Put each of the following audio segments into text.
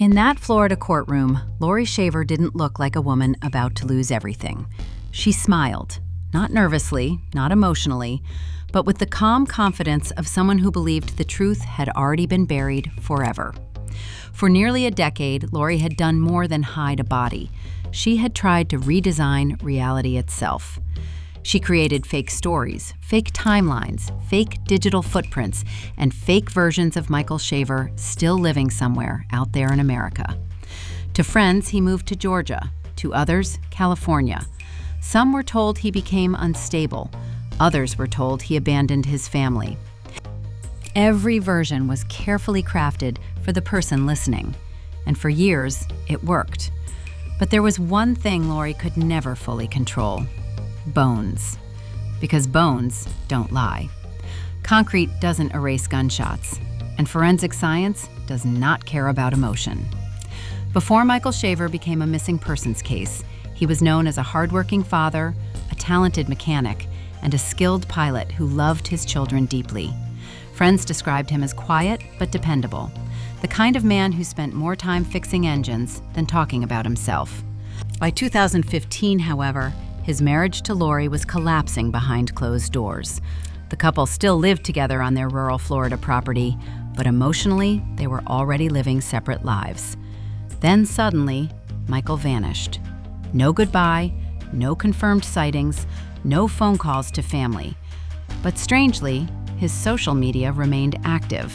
In that Florida courtroom, Laurie Shaver didn't look like a woman about to lose everything. She smiled, not nervously, not emotionally, but with the calm confidence of someone who believed the truth had already been buried forever. For nearly a decade, Laurie had done more than hide a body. She had tried to redesign reality itself. She created fake stories, fake timelines, fake digital footprints, and fake versions of Michael Shaver still living somewhere out there in America. To friends, he moved to Georgia. To others, California. Some were told he became unstable. Others were told he abandoned his family. Every version was carefully crafted for the person listening. And for years, it worked. But there was one thing Laurie could never fully control. Bones. Because bones don't lie. Concrete doesn't erase gunshots, and forensic science does not care about emotion. Before Michael Shaver became a missing persons case, he was known as a hardworking father, a talented mechanic, and a skilled pilot who loved his children deeply. Friends described him as quiet but dependable, the kind of man who spent more time fixing engines than talking about himself. By 2015, however, his marriage to Laurie was collapsing behind closed doors. The couple still lived together on their rural Florida property, but emotionally, they were already living separate lives. Then suddenly, Michael vanished. No goodbye, no confirmed sightings, no phone calls to family. But strangely, his social media remained active.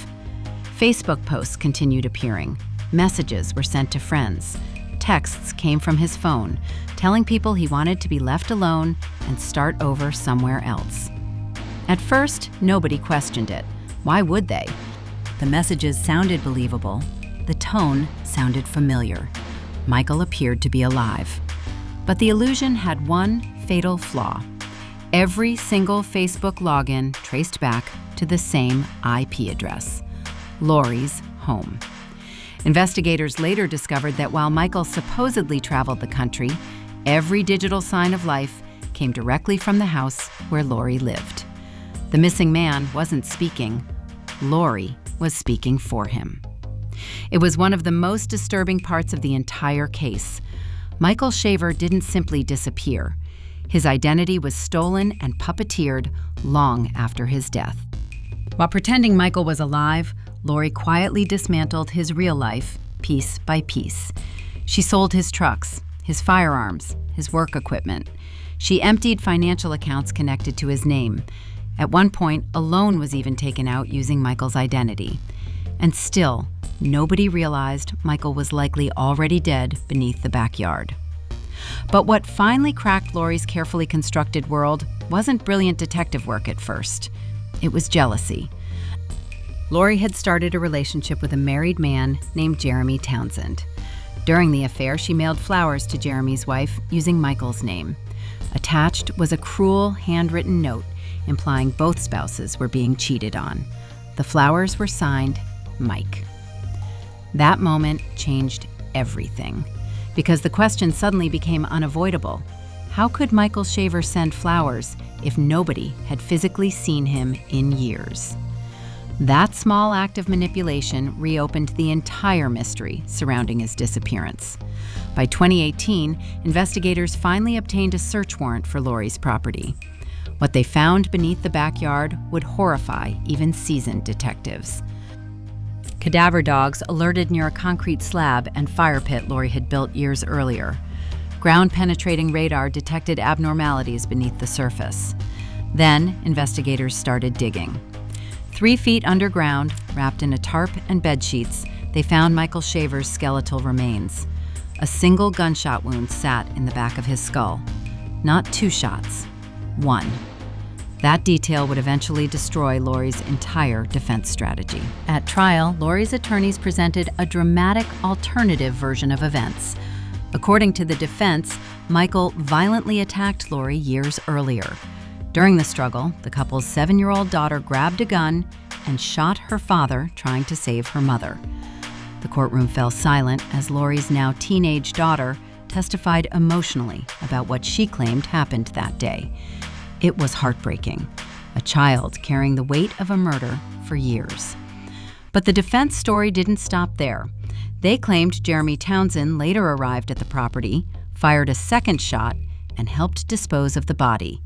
Facebook posts continued appearing. Messages were sent to friends. Texts came from his phone, telling people he wanted to be left alone and start over somewhere else. At first, nobody questioned it. Why would they? The messages sounded believable. The tone sounded familiar. Michael appeared to be alive. But the illusion had one fatal flaw. Every single Facebook login traced back to the same IP address, Laurie's home. Investigators later discovered that while Michael supposedly traveled the country, every digital sign of life came directly from the house where Laurie lived. The missing man wasn't speaking. Laurie was speaking for him. It was one of the most disturbing parts of the entire case. Michael Shaver didn't simply disappear. His identity was stolen and puppeteered long after his death. While pretending Michael was alive, Laurie quietly dismantled his real life, piece by piece. She sold his trucks, his firearms, his work equipment. She emptied financial accounts connected to his name. At one point, a loan was even taken out using Michael's identity. And still, nobody realized Michael was likely already dead beneath the backyard. But what finally cracked Laurie's carefully constructed world wasn't brilliant detective work at first. It was jealousy. Laurie had started a relationship with a married man named Jeremy Townsend. During the affair, she mailed flowers to Jeremy's wife using Michael's name. Attached was a cruel, handwritten note implying both spouses were being cheated on. The flowers were signed Mike. That moment changed everything, because the question suddenly became unavoidable. How could Michael Shaver send flowers if nobody had physically seen him in years? That small act of manipulation reopened the entire mystery surrounding his disappearance. By 2018, investigators finally obtained a search warrant for Laurie's property. What they found beneath the backyard would horrify even seasoned detectives. Cadaver dogs alerted near a concrete slab and fire pit Laurie had built years earlier. Ground-penetrating radar detected abnormalities beneath the surface. Then, investigators started digging. 3 feet underground, wrapped in a tarp and bed sheets, they found Michael Shaver's skeletal remains. A single gunshot wound sat in the back of his skull. Not 2 shots, 1. That detail would eventually destroy Laurie's entire defense strategy. At trial, Laurie's attorneys presented a dramatic alternative version of events. According to the defense, Michael violently attacked Laurie years earlier. During the struggle, the couple's 7-year-old daughter grabbed a gun and shot her father trying to save her mother. The courtroom fell silent as Laurie's now teenage daughter testified emotionally about what she claimed happened that day. It was heartbreaking, a child carrying the weight of a murder for years. But the defense story didn't stop there. They claimed Jeremy Townsend later arrived at the property, fired a second shot, and helped dispose of the body.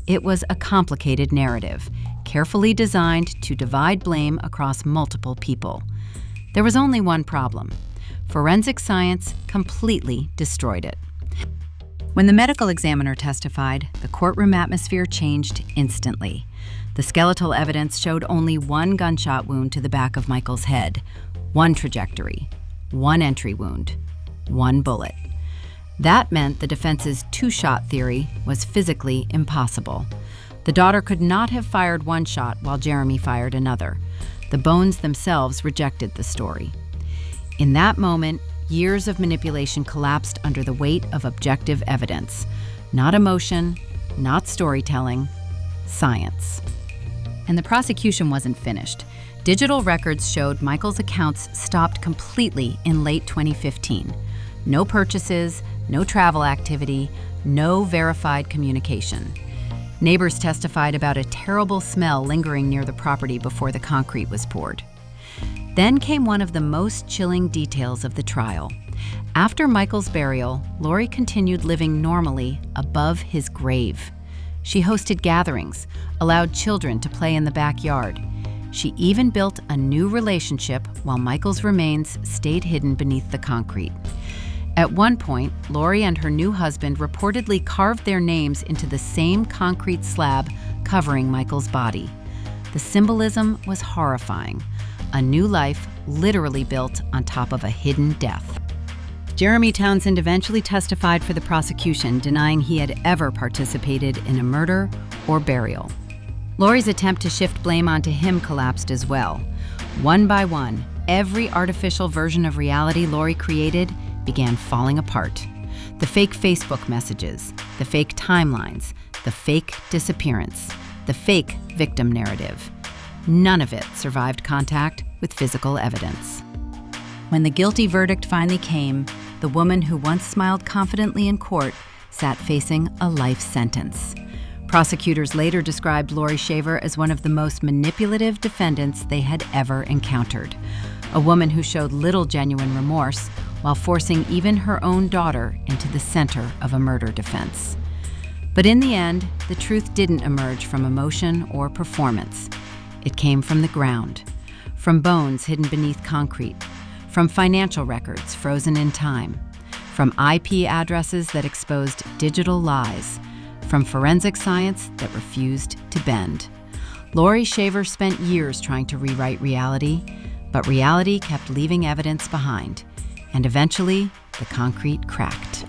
It was a complicated narrative, carefully designed to divide blame across multiple people. There was only one problem. Forensic science completely destroyed it. When the medical examiner testified, the courtroom atmosphere changed instantly. The skeletal evidence showed only one gunshot wound to the back of Michael's head, one trajectory, one entry wound, one bullet. That meant the defense's two-shot theory was physically impossible. The daughter could not have fired one shot while Jeremy fired another. The bones themselves rejected the story. In that moment, years of manipulation collapsed under the weight of objective evidence. Not emotion, not storytelling, science. And the prosecution wasn't finished. Digital records showed Michael's accounts stopped completely in late 2015. No purchases, no travel activity, no verified communication. Neighbors testified about a terrible smell lingering near the property before the concrete was poured. Then came one of the most chilling details of the trial. After Michael's burial, Laurie continued living normally above his grave. She hosted gatherings, allowed children to play in the backyard. She even built a new relationship while Michael's remains stayed hidden beneath the concrete. At one point, Laurie and her new husband reportedly carved their names into the same concrete slab covering Michael's body. The symbolism was horrifying. A new life literally built on top of a hidden death. Jeremy Townsend eventually testified for the prosecution, denying he had ever participated in a murder or burial. Laurie's attempt to shift blame onto him collapsed as well. One by one, every artificial version of reality Laurie created began falling apart. The fake Facebook messages, the fake timelines, the fake disappearance, the fake victim narrative. None of it survived contact with physical evidence. When the guilty verdict finally came, the woman who once smiled confidently in court sat facing a life sentence. Prosecutors later described Laurie Shaver as one of the most manipulative defendants they had ever encountered, a woman who showed little genuine remorse while forcing even her own daughter into the center of a murder defense. But in the end, the truth didn't emerge from emotion or performance. It came from the ground, from bones hidden beneath concrete, from financial records frozen in time, from IP addresses that exposed digital lies, from forensic science that refused to bend. Laurie Shaver spent years trying to rewrite reality, but reality kept leaving evidence behind, and eventually the concrete cracked.